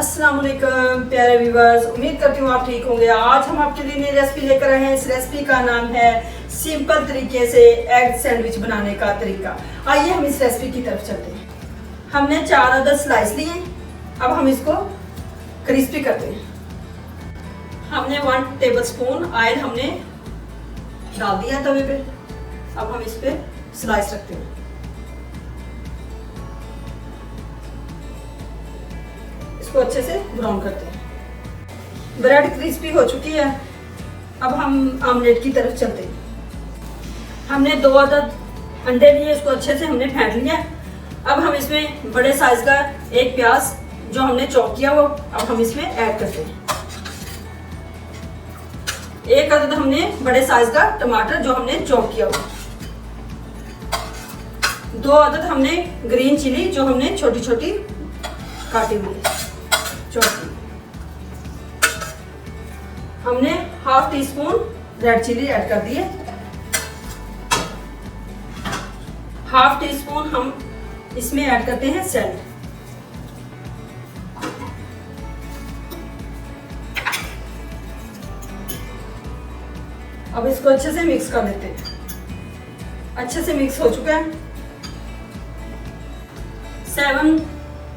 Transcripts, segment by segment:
अस्सलाम वालेकुम प्यारे व्यूवर्स, उम्मीद करती हूँ आप ठीक होंगे। आज हम आपके लिए नई रेसिपी लेकर आए हैं। इस रेसिपी का नाम है सिंपल तरीके से एग सैंडविच बनाने का तरीका। आइए हम इस रेसिपी की तरफ चलते हैं। हमने 4 अदद स्लाइस लिए। अब हम इसको क्रिस्पी करते हैं। हमने 1 टेबलस्पून ऑयल हमने डाल दिया तवे पे। अब हम इस पे स्लाइस रखते हैं। इसको अच्छे से ब्राउन करते हैं। ब्रेड क्रिस्पी हो चुकी है। अब हम आमलेट की तरफ चलते हैं। हमने 2 अदद अंडे लिए, इसको अच्छे से हमने फेंट लिया। अब हम इसमें बड़े साइज का एक प्याज जो हमने चॉप किया वो अब हम इसमें ऐड करते हैं। 1 अदद हमने बड़े साइज का टमाटर जो हमने चॉप किया वो। 2 अदद हमने ग्रीन चिली जो हमने छोटी छोटी काटी हुई चौकी। हमने 1/2 टीस्पून रेड चिली ऐड कर दिए। 1/2 टीस्पून हम इसमें ऐड करते हैं सैल्ट। अब इसको अच्छे से मिक्स कर लेते हैं। अच्छे से मिक्स हो चुका है। 7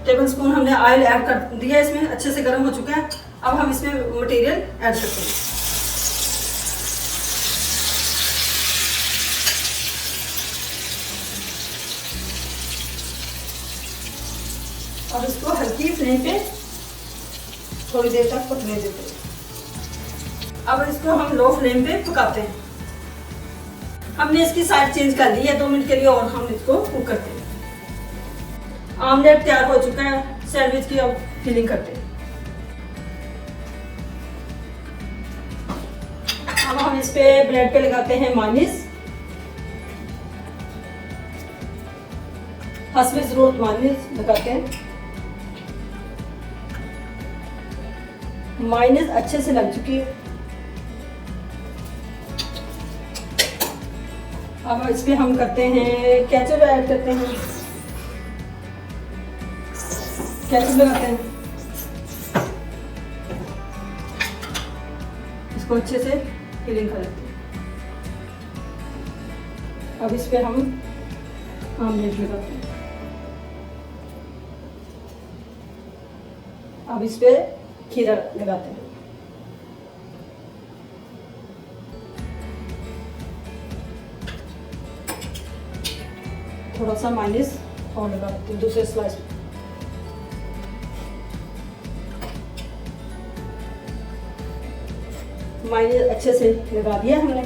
टेबलस्पून हमने ऑयल ऐड कर दिया, इसमें अच्छे से गर्म हो चुका है। अब हम इसमें मटेरियल ऐड करते हैं। अब इसको हल्की फ्लेम पे थोड़ी देर तक पकने देते हैं। अब इसको हम लो फ्लेम पे पकाते हैं। हमने इसकी साइड चेंज कर ली है 2 मिनट के लिए और हम इसको कुक करते हैं। आमलेट तैयार हो चुका है। सैंडविच की अब फिलिंग करते हैं। अब हम इस पे ब्रेड पे लगाते हैं मायोनीज। हस्बे जरूरत मायोनीज लगाते हैं। मायोनीज अच्छे से लग चुकी है। अब इस पे हम करते हैं केचप ऐड करते हैं। केचप लगाते हैं। इसको अच्छे से फिलिंग कर लेते हैं। अब इस पे हम आमलेट लगाते हैं। अब इस पे खीरा लगाते हैं। थोड़ा सा मायोनीज और लगा देते हैं दूसरे स्लाइस पे। मायोनीज अच्छे से लगा दिया हमने।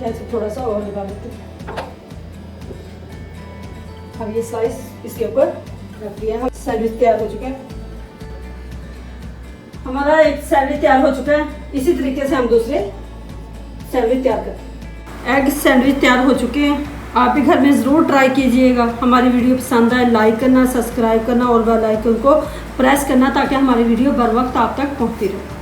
कैसे थोड़ा सा और लगा देते हैं। अब ये स्लाइस इसके ऊपर रख दिया। हम सैंडविच तैयार हो चुका है। हमारा एक सैंडविच तैयार हो चुका है। इसी तरीके से हम दूसरे सैंडविच तैयार करते हैं। एग सैंडविच तैयार हो चुके हैं। आप भी घर में ज़रूर ट्राई कीजिएगा। हमारी वीडियो पसंद आए लाइक करना, सब्सक्राइब करना और बेल आइकन को प्रेस करना ताकि हमारी वीडियो बर वक्त आप तक पहुंचती रहे।